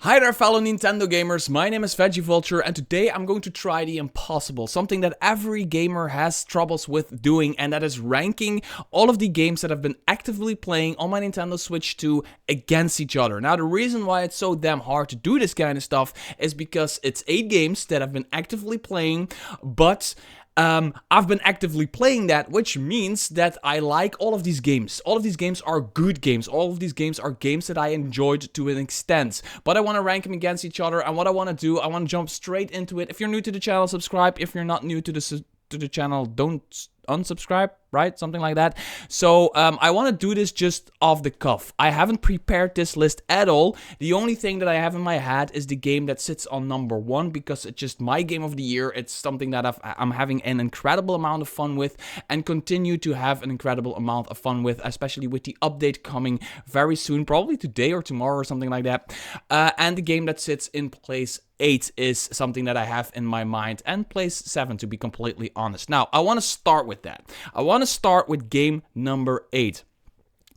Hi there fellow Nintendo gamers, my name is VeggieVulture and today I'm going to try the impossible, something that every gamer has troubles with doing, and that is ranking all of the games that I've been actively playing on my Nintendo Switch 2 against each other. Now the reason why it's so damn hard to do this kind of stuff is because it's 8 games that I've been actively playing, but I've been actively playing that, which means that I like all of these games. All of these games are good games. All of these games are games that I enjoyed to an extent. But I want to rank them against each other, and what I want to do, I want to jump straight into it. If you're new to the channel, subscribe. If you're not new to the channel, don't unsubscribe, right? Something like that. So I want to do this just off the cuff. I haven't prepared this list at all. The only thing that I have in my head is the game that sits on number 1 because it's just my game of the year. It's something that I'm having an incredible amount of fun with and continue to have an incredible amount of fun with, especially with the update coming very soon, probably today or tomorrow or something like that. And the game that sits in place 8 is something that I have in my mind, and place 7 to be completely honest. Now, I want to start with that. I want to start with game number 8.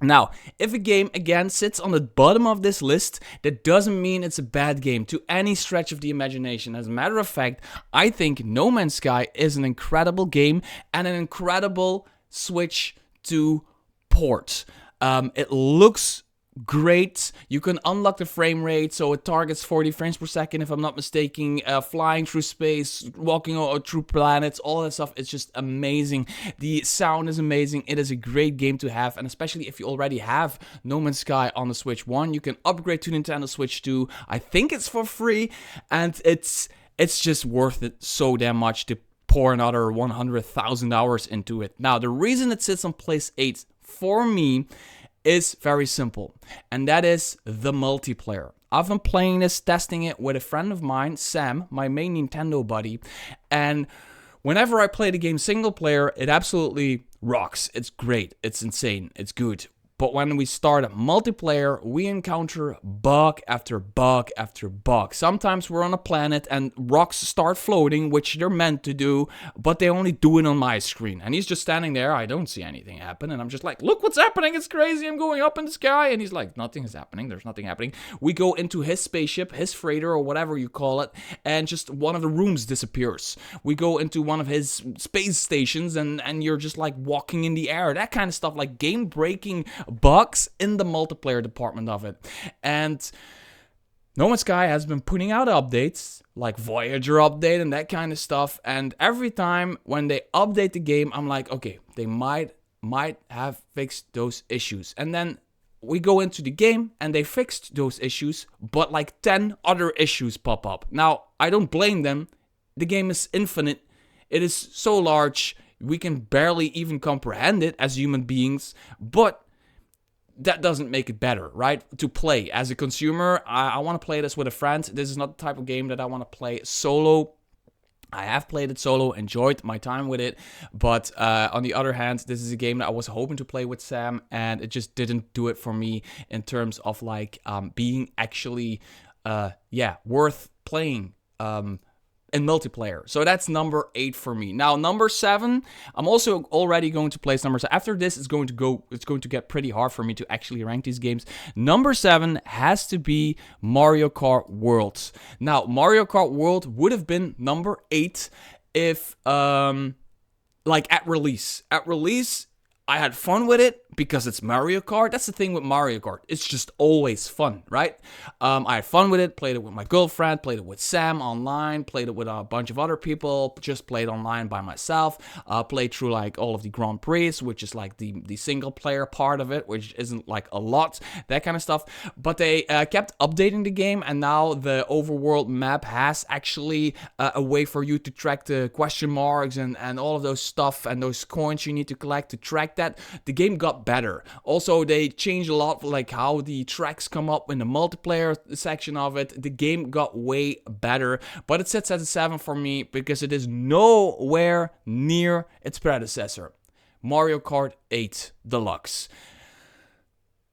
Now, if a game, again, sits on the bottom of this list, that doesn't mean it's a bad game to any stretch of the imagination. As a matter of fact, I think No Man's Sky is an incredible game and an incredible Switch 2 port. It looks great. You can unlock the frame rate, so it targets 40 frames per second if I'm not mistaken, flying through space, walking through planets, all that stuff. It's just amazing. The sound is amazing. It is a great game to have, and especially if you already have No Man's Sky on the Switch 1, you can upgrade to Nintendo Switch 2. I think it's for free, and it's just worth it so damn much to pour another 100,000 hours into it. Now, the reason it sits on place 8 for me is very simple, and that is the multiplayer. I've been playing this, testing it with a friend of mine, Sam, my main Nintendo buddy, and whenever I play the game single player, it absolutely rocks. It's great, it's insane, it's good. But when we start a multiplayer, we encounter bug after bug after bug. Sometimes we're on a planet and rocks start floating, which they're meant to do, but they only do it on my screen. And he's just standing there, I don't see anything happen, and I'm just like, look what's happening, it's crazy, I'm going up in the sky. And he's like, nothing is happening, there's nothing happening. We go into his spaceship, his freighter, or whatever you call it, and just one of the rooms disappears. We go into one of his space stations, and you're just like walking in the air. That kind of stuff, like game-breaking bugs in the multiplayer department of it. And No Man's Sky has been putting out updates like Voyager update and that kind of stuff, and every time when they update the game, I'm like, okay, they might have fixed those issues. And then we go into the game and they fixed those issues, but like 10 other issues pop up. Now, I don't blame them. The game is infinite. It is so large, we can barely even comprehend it as human beings, but that doesn't make it better, right? To play as a consumer, I want to play this with a friend. This is not the type of game that I want to play solo. I have played it solo, enjoyed my time with it, but on the other hand, this is a game that I was hoping to play with Sam, and it just didn't do it for me in terms of like being actually, worth playing in multiplayer. So that's number 8 for me. Now, number 7, I'm also already going to place number 7. After this, it's going to get pretty hard for me to actually rank these games. Number 7 has to be Mario Kart World. Now, Mario Kart World would have been number 8 if, like at release. At release, I had fun with it because it's Mario Kart. That's the thing with Mario Kart. It's just always fun, right? I had fun with it, played it with my girlfriend, played it with Sam online, played it with a bunch of other people, just played online by myself, played through like all of the Grand Prix, which is like the single player part of it, which isn't like a lot, that kind of stuff. But they kept updating the game, and now the overworld map has actually a way for you to track the question marks and all of those stuff and those coins you need to collect to track that. The game got better. Also, they changed a lot, like how the tracks come up in the multiplayer section of it. The game got way better, but it sits at a 7 for me because it is nowhere near its predecessor, Mario Kart 8 Deluxe,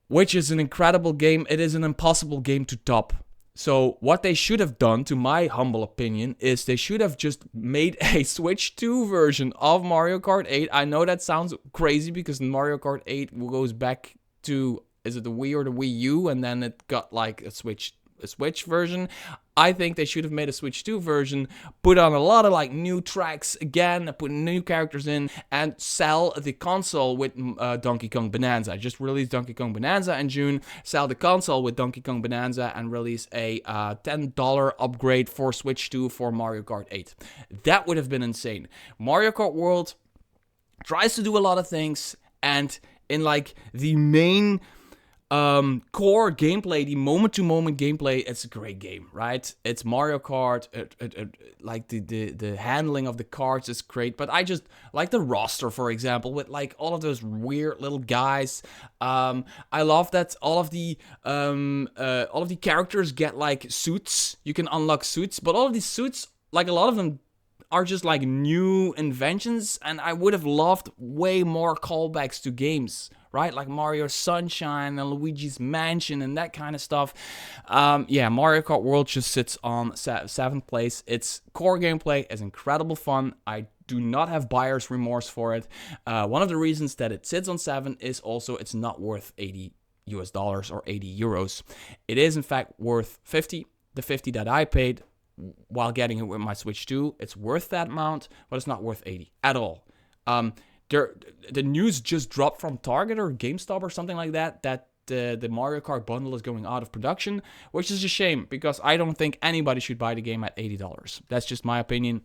which is an incredible game. It is an impossible game to top. So what they should have done, to my humble opinion, is they should have just made a Switch 2 version of Mario Kart 8. I know that sounds crazy because Mario Kart 8 goes back to, is it the Wii or the Wii U? And then it got like a Switch Switch version. I think they should have made a Switch 2 version, put on a lot of like new tracks again, put new characters in, and sell the console with Donkey Kong Bonanza. Just release Donkey Kong Bonanza in June, sell the console with Donkey Kong Bonanza, and release a $10 upgrade for Switch 2 for Mario Kart 8. That would have been insane. Mario Kart World tries to do a lot of things, and in like the main core gameplay, the moment-to-moment gameplay, it's a great game, right? It's Mario Kart. Like the handling of the cards is great, but I just like the roster, for example, with like all of those weird little guys. I love that all of the characters get like suits. You can unlock suits, but all of these suits, like a lot of them, are just like new inventions, and I would have loved way more callbacks to games, right? Like Mario Sunshine and Luigi's Mansion and that kind of stuff. Mario Kart World just sits on 7th place. Its core gameplay is incredible fun. I do not have buyer's remorse for it. One of the reasons that it sits on 7 is also it's not worth $80 or 80 euros. It is in fact worth 50. The 50 that I paid while getting it with my Switch 2, it's worth that amount, but it's not worth 80 at all. The news just dropped from Target or GameStop or something like that the Mario Kart bundle is going out of production, which is a shame because I don't think anybody should buy the game at $80. That's just my opinion.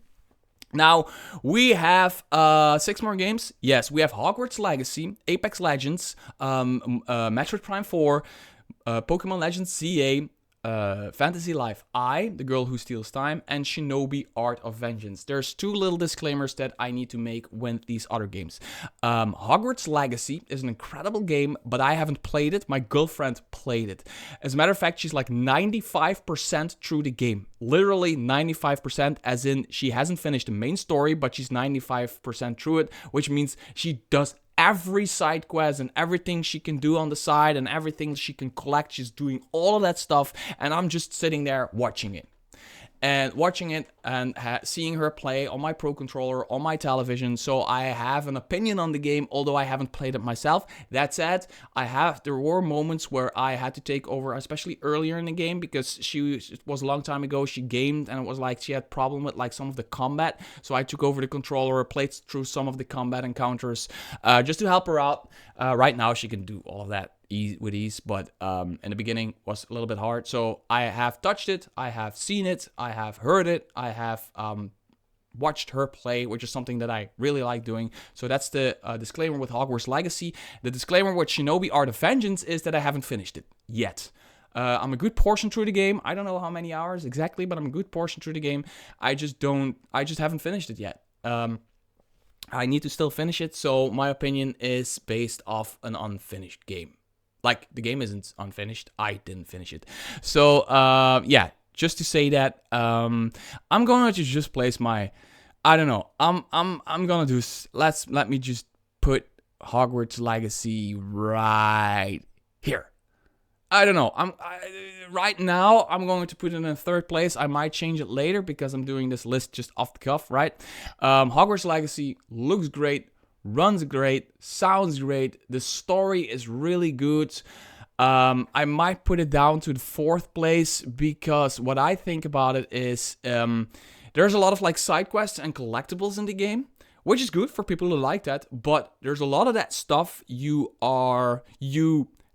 Now, we have 6 more games. Yes, we have Hogwarts Legacy, Apex Legends, Metroid Prime 4, Pokémon Legends CA, Fantasy Life I, The Girl Who Steals Time, and Shinobi Art of Vengeance. There's 2 little disclaimers that I need to make with these other games. Hogwarts Legacy is an incredible game, but I haven't played it. My girlfriend played it. As a matter of fact, she's like 95% through the game. Literally 95%, as in she hasn't finished the main story, but she's 95% through it, which means she does every side quest and everything she can do on the side and everything she can collect. She's doing all of that stuff, and I'm just sitting there watching it and seeing her play on my Pro Controller on my television. So I have an opinion on the game, although I haven't played it myself. That said, there were moments where I had to take over, especially earlier in the game, because it was a long time ago. She gamed and it was like she had problem with like some of the combat. So I took over the controller, played through some of the combat encounters, just to help her out. Right now she can do all of that with ease, but in the beginning was a little bit hard. So I have touched it, I have seen it, I have heard it, I have watched her play, which is something that I really like doing. So that's the disclaimer with Hogwarts Legacy. The disclaimer with Shinobi Art of Vengeance is that I haven't finished it yet. I'm a good portion through the game. I don't know how many hours exactly, but I'm a good portion through the game. I just haven't finished it yet. I need to still finish it, so my opinion is based off an unfinished game. Like, the game isn't unfinished. I didn't finish it. So, just to say that, I'm going to just place my, I don't know. I'm going to do, let me just put Hogwarts Legacy right here. I don't know. Right now, I'm going to put it in 3rd place. I might change it later because I'm doing this list just off the cuff, right? Hogwarts Legacy looks great. Runs great, sounds great, the story is really good. I might put it down to the 4th place because what I think about it is there's a lot of like side quests and collectibles in the game, which is good for people who like that, but there's a lot of that stuff you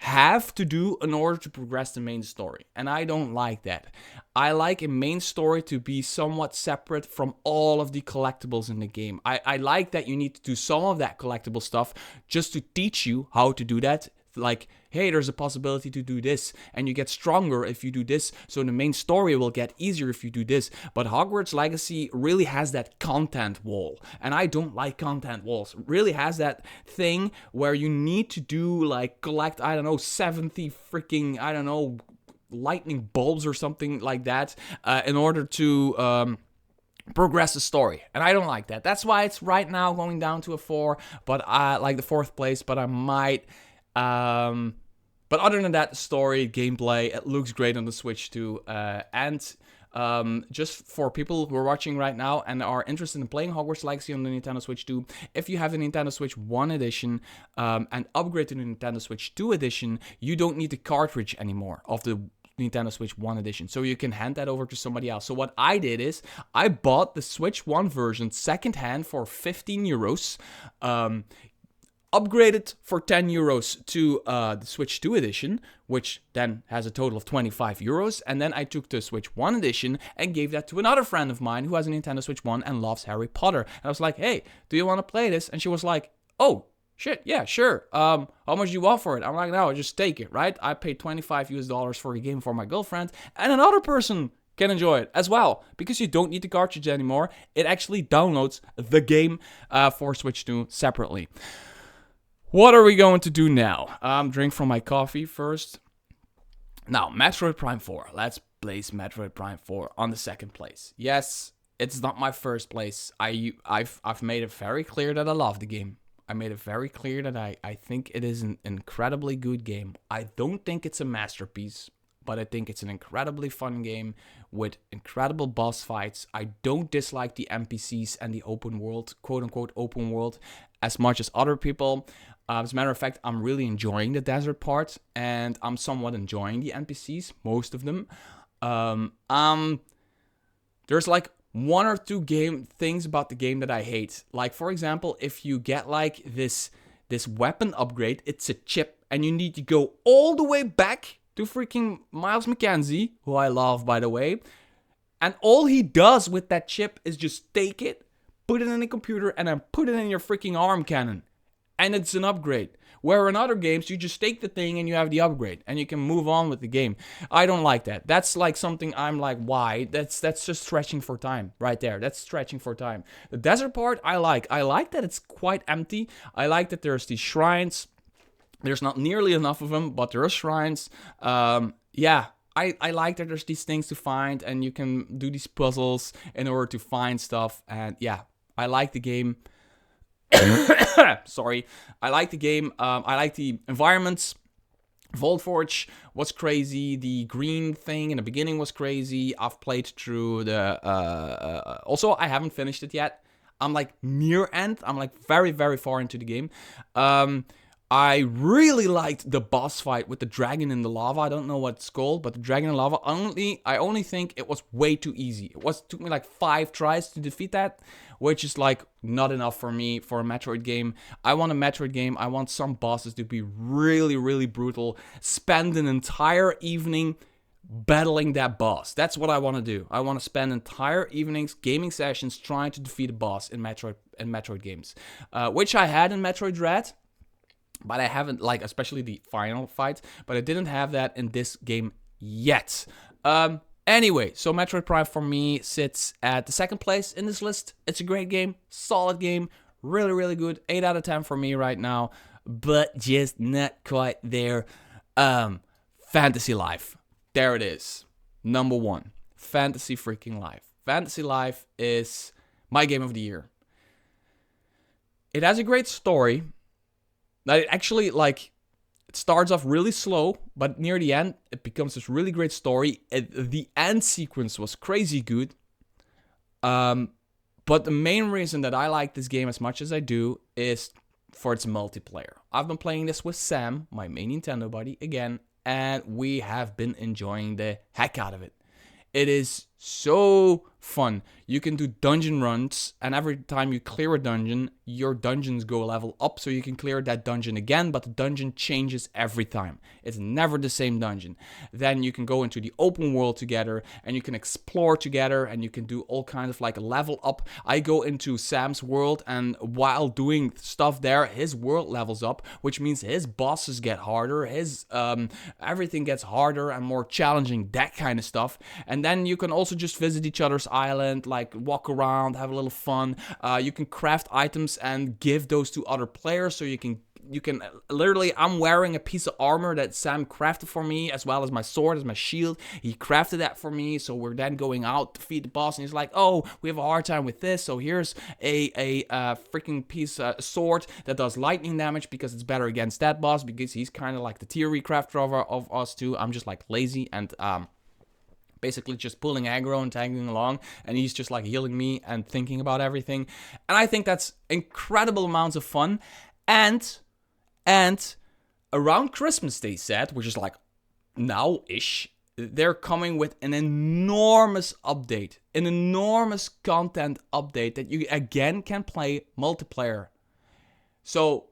have to do in order to progress the main story, and I don't like that. I like a main story to be somewhat separate from all of the collectibles in the game. I like that you need to do some of that collectible stuff just to teach you how to do that. Like, hey, there's a possibility to do this, and you get stronger if you do this, so the main story will get easier if you do this. But Hogwarts Legacy really has that content wall, and I don't like content walls. It really has that thing where you need to do, like, collect, 70 freaking, lightning bulbs or something like that, in order to progress the story, and I don't like that. That's why it's right now going down to a 4, but I like the 4th place, but I might... but other than that, story, gameplay, it looks great on the Switch too. And just for people who are watching right now and are interested in playing Hogwarts Legacy on the Nintendo Switch 2, if you have the Nintendo Switch 1 edition and upgrade to the Nintendo Switch 2 edition, you don't need the cartridge anymore of the Nintendo Switch 1 edition. So you can hand that over to somebody else. So what I did is I bought the Switch 1 version secondhand for 15 euros. Upgraded for 10 euros to the Switch 2 edition, which then has a total of 25 euros. And then I took the Switch 1 edition and gave that to another friend of mine who has a Nintendo Switch 1 and loves Harry Potter. And I was like, hey, do you want to play this? And she was like, oh, shit, yeah, sure. How much do you want for it? I'm like, no, just take it, right? I paid 25 US dollars for a game for my girlfriend, and another person can enjoy it as well, because you don't need the cartridge anymore. It actually downloads the game for Switch 2 separately. What are we going to do now? Drink from my coffee first. Now, Metroid Prime 4. Let's place Metroid Prime 4 on the second place. Yes, it's not my first place. I've made it very clear that I love the game. I made it very clear that I think it is an incredibly good game. I don't think it's a masterpiece, but I think it's an incredibly fun game with incredible boss fights. I don't dislike the NPCs and the open world, quote-unquote open world, as much as other people. As a matter of fact, I'm really enjoying the desert part, and I'm somewhat enjoying the NPCs, most of them. There's like one or two things about the game that I hate. Like, for example, if you get like this weapon upgrade, it's a chip, and you need to go all the way back to freaking Miles McKenzie, who I love, by the way. And all he does with that chip is just take it, put it in the computer, and then put it in your freaking arm cannon. And it's an upgrade. Where in other games, you just take the thing and you have the upgrade. And you can move on with the game. I don't like that. That's like something I'm like, why? That's just stretching for time right there. That's stretching for time. The desert part, I like. I like that it's quite empty. I like that there's these shrines. There's not nearly enough of them, but there are shrines. Yeah. I like that there's these things to find. And you can do these puzzles in order to find stuff. And yeah, I like the game. Sorry. I like the game. I like the environments. Vault Forge was crazy. The green thing in the beginning was crazy. I've played through the... also, I haven't finished it yet. I'm like near end. I'm like very, very far into the game. I really liked the boss fight with the dragon in the lava. I don't know what it's called, but the dragon in lava. I only think it was way too easy. It took me like 5 tries to defeat that, which is like not enough for me for a Metroid game. I want a Metroid game. I want some bosses to be really, really brutal. Spend an entire evening battling that boss. That's what I want to do. I want to spend entire evenings, gaming sessions, trying to defeat a boss in Metroid games, which I had in Metroid Dread. But I haven't, like, especially the final fight. But I didn't have that in this game yet. Anyway, so Metroid Prime for me sits at the second place in this list. It's a great game. Solid game. Really, really good. 8 out of 10 for me right now. But just not quite there. Fantasy Life. There it is. Number 1. Fantasy freaking Life. Fantasy Life is my game of the year. It has a great story. It actually, like, it starts off really slow, but near the end, it becomes this really great story. The end sequence was crazy good. But the main reason that I like this game as much as I do is for its multiplayer. I've been playing this with Sam, my main Nintendo buddy, again, and we have been enjoying the heck out of it. It is so fun. You can do dungeon runs, and every time you clear a dungeon, your dungeons go a level up, so you can clear that dungeon again, but the dungeon changes every time. It's never the same dungeon. Then you can go into the open world together, and you can explore together, and you can do all kinds of like a level up. I go into Sam's world, and while doing stuff there, his world levels up, which means his bosses get harder, his everything gets harder and more challenging, that kind of stuff. And then you can also just visit each other's island, like walk around, have a little fun. You can craft items and give those to other players, so you can literally, I'm wearing a piece of armor that Sam crafted for me, as well as my sword, as my shield. He crafted that for me, so we're then going out to defeat the boss, and he's like, oh, we have a hard time with this, so here's a freaking piece of sword that does lightning damage, because it's better against that boss, because he's kind of like the theory crafter of us two. I'm just like lazy and basically just pulling aggro and tagging along, and he's just like healing me and thinking about everything. And I think that's incredible amounts of fun. And around Christmas, they said, which is like now-ish, they're coming with an enormous update, an enormous content update that you again can play multiplayer. So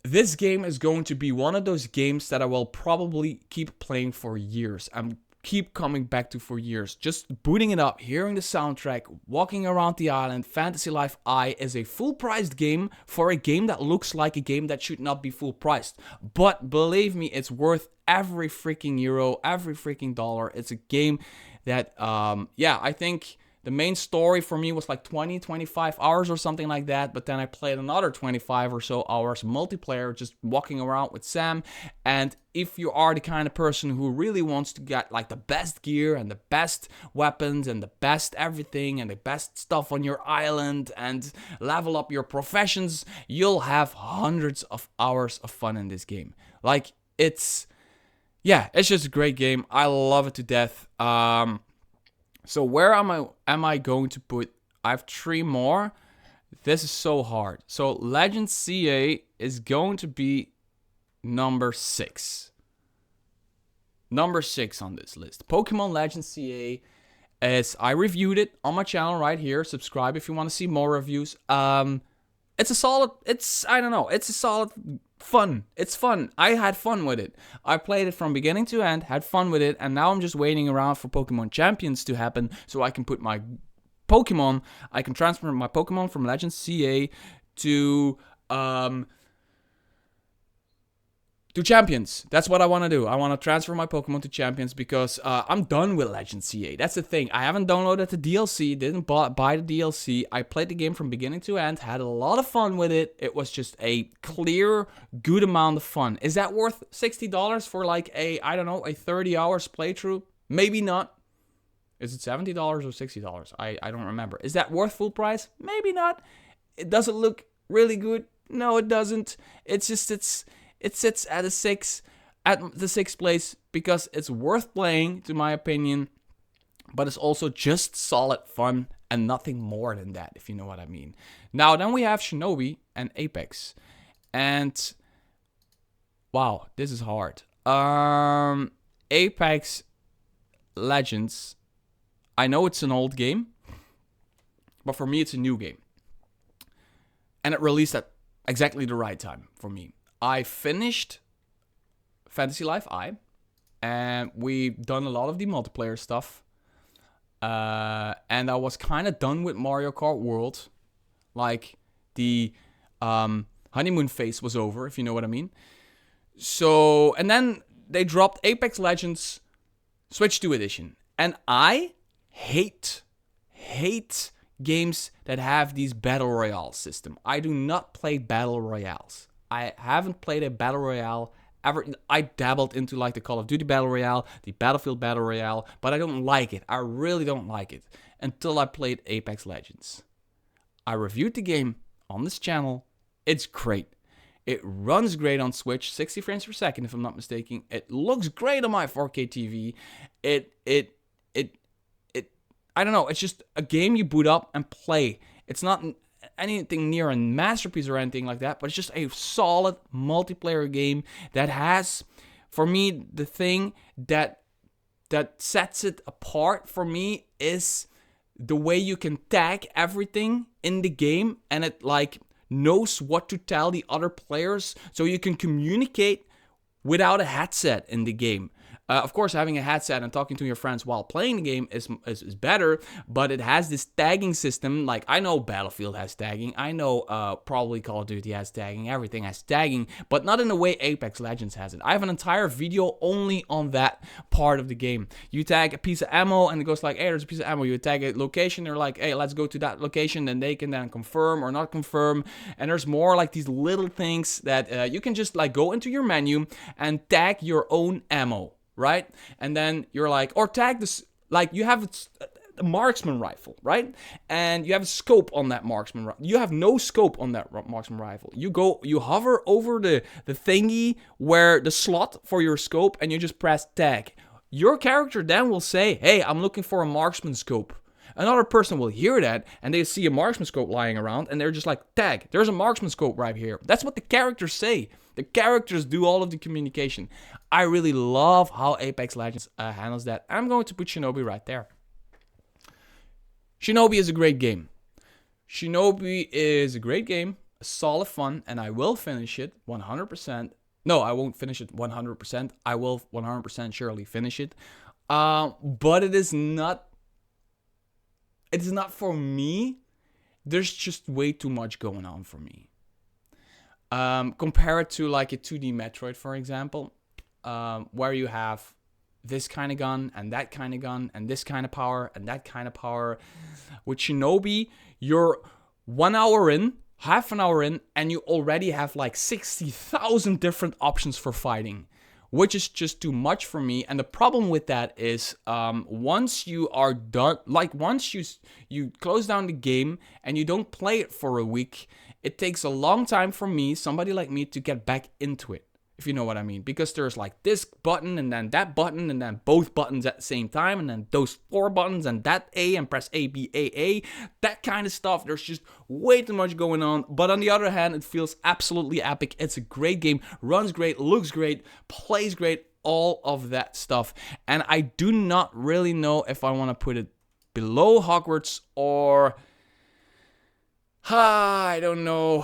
this game is going to be one of those games that I will probably keep playing for years. I'm keep coming back to for years. Just booting it up, hearing the soundtrack, walking around the island. Fantasy Life I is a full-priced game for a game that looks like a game that should not be full-priced. But believe me, it's worth every freaking euro, every freaking dollar. It's a game that, I think the main story for me was like 20, 25 hours or something like that. But then I played another 25 or so hours multiplayer, just walking around with Sam. And if you are the kind of person who really wants to get like the best gear and the best weapons and the best everything and the best stuff on your island and level up your professions, you'll have hundreds of hours of fun in this game. Like, it's just a great game. I love it to death. So where am I going to put? I have 3 more. This is so hard. So Legends CA is going to be number 6. Number 6 on this list. Pokemon Legends CA, as I reviewed it on my channel right here. Subscribe if you want to see more reviews. It's a solid fun. It's fun. I had fun with it. I played it from beginning to end, had fun with it, and now I'm just waiting around for Pokemon Champions to happen so I can put my Pokemon, I can transfer my Pokemon from Legends CA to Champions. That's what I want to do. I want to transfer my Pokemon to Champions because I'm done with Legends CA. That's the thing. I haven't downloaded the DLC, didn't buy the DLC. I played the game from beginning to end, had a lot of fun with it. It was just a clear, good amount of fun. Is that worth $60 for like a 30 hours playthrough? Maybe not. Is it $70 or $60? I don't remember. Is that worth full price? Maybe not. Does it look really good? No, it doesn't. It sits at the 6th place because it's worth playing, to my opinion, but it's also just solid fun and nothing more than that, if you know what I mean. Now, then we have Shinobi and Apex, and wow, this is hard. Apex Legends, I know it's an old game, but for me it's a new game, and it released at exactly the right time for me. I finished Fantasy Life I, and we've done a lot of the multiplayer stuff. And I was kind of done with Mario Kart World. Like, the honeymoon phase was over, if you know what I mean. So, and then they dropped Apex Legends Switch 2 Edition. And I hate games that have these Battle Royale system. I do not play Battle Royales. I haven't played a Battle Royale ever. I dabbled into like the Call of Duty Battle Royale, the Battlefield Battle Royale, but I don't like it. I really don't like it until I played Apex Legends. I reviewed the game on this channel. It's great. It runs great on Switch, 60 frames per second if I'm not mistaken. It looks great on my 4K TV. I don't know, it's just a game you boot up and play. It's not anything near a masterpiece or anything like that, but it's just a solid multiplayer game that has, for me, the thing that sets it apart for me is the way you can tag everything in the game, and it like knows what to tell the other players, so you can communicate without a headset in the game. Of course, having a headset and talking to your friends while playing the game is better, but it has this tagging system. Like, I know Battlefield has tagging, I know probably Call of Duty has tagging, everything has tagging, but not in the way Apex Legends has it. I have an entire video only on that part of the game. You tag a piece of ammo and it goes like, hey, there's a piece of ammo. You tag a location, they're like, hey, let's go to that location, then they can then confirm or not confirm. And there's more like these little things that you can just like go into your menu and tag your own ammo. Right? And then you're like, or tag this, like you have a marksman rifle, right? And you have a scope on that marksman rifle. You have no scope on that marksman rifle. You hover over the thingy where the slot for your scope, and you just press tag. Your character then will say, hey, I'm looking for a marksman scope. Another person will hear that, and they see a marksman scope lying around, and they're just like, tag, there's a marksman scope right here. That's what the characters say. The characters do all of the communication. I really love how Apex Legends handles that. I'm going to put Shinobi right there. Shinobi is a great game. Shinobi is a great game, a solid fun, and I will finish it 100%. No, I won't finish it 100%. I will 100% surely finish it. But it is not for me. There's just way too much going on for me. Compare it to like a 2D Metroid, for example, where you have this kind of gun and that kind of gun and this kind of power and that kind of power. With Shinobi, you're 1 hour in, half an hour in, and you already have like 60,000 different options for fighting, which is just too much for me. And the problem with that is once you are done, like once you close down the game and you don't play it for a week, it takes a long time for me, somebody like me, to get back into it. If you know what I mean. Because there's like this button and then that button and then both buttons at the same time and then those 4 buttons and that A and press A, B, A, that kind of stuff. There's just way too much going on. But on the other hand, it feels absolutely epic. It's a great game, runs great, looks great, plays great, all of that stuff. And I do not really know if I want to put it below Hogwarts or... I don't know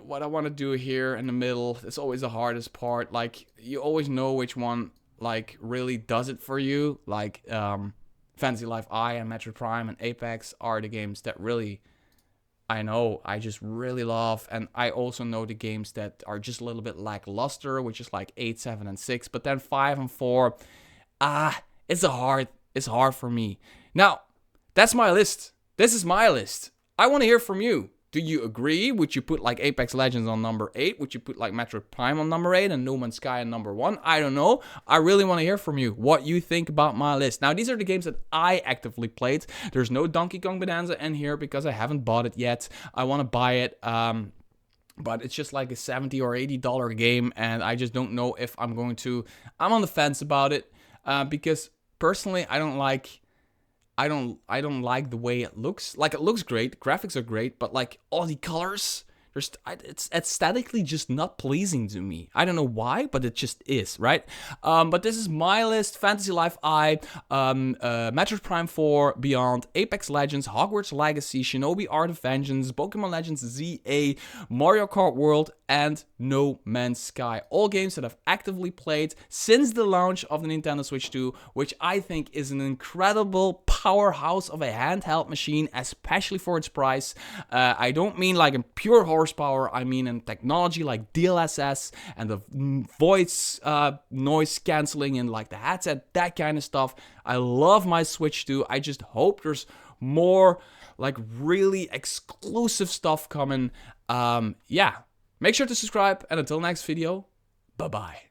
what I want to do here in the middle. It's always the hardest part. Like, you always know which one like really does it for you. Like Fantasy Life I and Metroid Prime and Apex are the games that really I just really love. And I also know the games that are just a little bit lackluster, which is like 8, 7, and 6. But then 5 and 4, it's hard for me. Now, that's my list. This is my list. I want to hear from you. Do you agree? Would you put like Apex Legends on number 8? Would you put like Metroid Prime on number 8 and No Man's Sky on number 1? I don't know. I really want to hear from you what you think about my list. Now, these are the games that I actively played. There's no Donkey Kong Bonanza in here because I haven't bought it yet. I want to buy it. But it's just like a $70 or $80 game, and I just don't know if I'm going to. I'm on the fence about it because personally, I don't like the way it looks. Like, it looks great, graphics are great, but like all the colors, it's aesthetically just not pleasing to me. I don't know why, but it just is, right? But this is my list: Fantasy Life I, Metroid Prime 4, Beyond, Apex Legends, Hogwarts Legacy, Shinobi Art of Vengeance, Pokémon Legends ZA, Mario Kart World, and No Man's Sky. All games that I've actively played since the launch of the Nintendo Switch 2, which I think is an incredible powerhouse of a handheld machine, especially for its price. I don't mean like in pure horsepower, I mean in technology like DLSS and the voice noise cancelling and like the headset, that kind of stuff. I love my Switch 2. I just hope there's more like really exclusive stuff coming. Yeah. Make sure to subscribe, and until next video, bye-bye.